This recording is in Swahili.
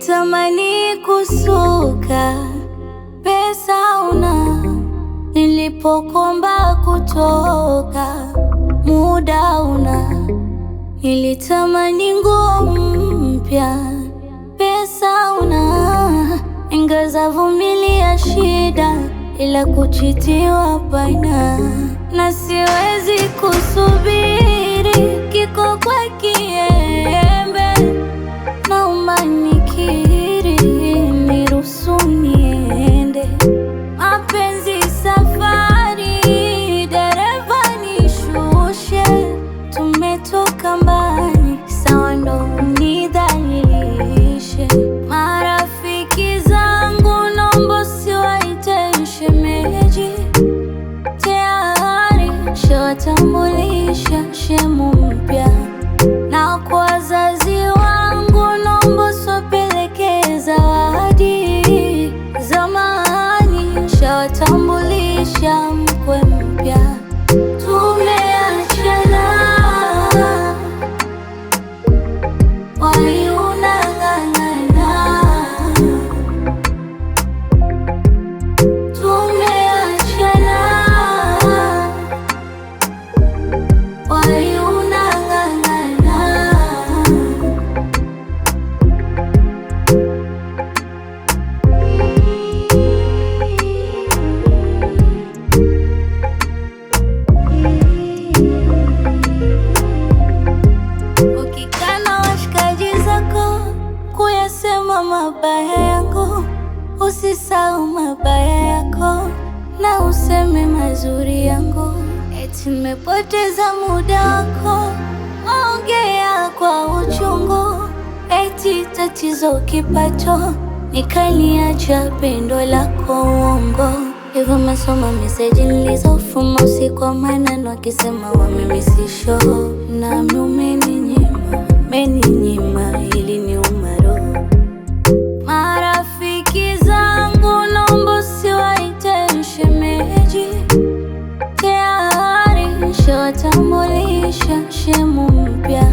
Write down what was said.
Nilitamani kusuka, pesa una, nilipokomba kutoka, muda una. Nilitamani nguo mpya, pesa una, ingeweza vumilia shida ila kuchitiwa bana, na siwezi kusubiri kiko kwa kiembe. Naomba nikiri, niruhusu niende. Mapenzi safari, dereva nishushe. Tumetoka mbali, sawa ndo unidhalilishe. Marafiki zangu naomba usiwaite shemeji. Tayari shawatambulisha shemu mpya, na kwa wazazi wangu naomba usiwapeleke zawadi. Zamani shawatambulisha mkwe mpya. Tumeachana, wai unang'ang'ana. Tumeachana, wai unang'ang'ana. Ukikana washikaji zako kuyasema mabaya yangu, usisahau mabaya yako na useme mazuri yangu. Eti nimepoteza muda wako, ongea kwa uchungu. Eti tatizo kipato, nikaliacha pendo lako uongo. Hivyo masoma meseji nilizofuma usiku wa manane, wakisema wamemisisho. Nami umeninyima ili niuma roho. Marafiki zangu naomba usiwaite shemeji. Tayari shawatambulisha shemu mpya.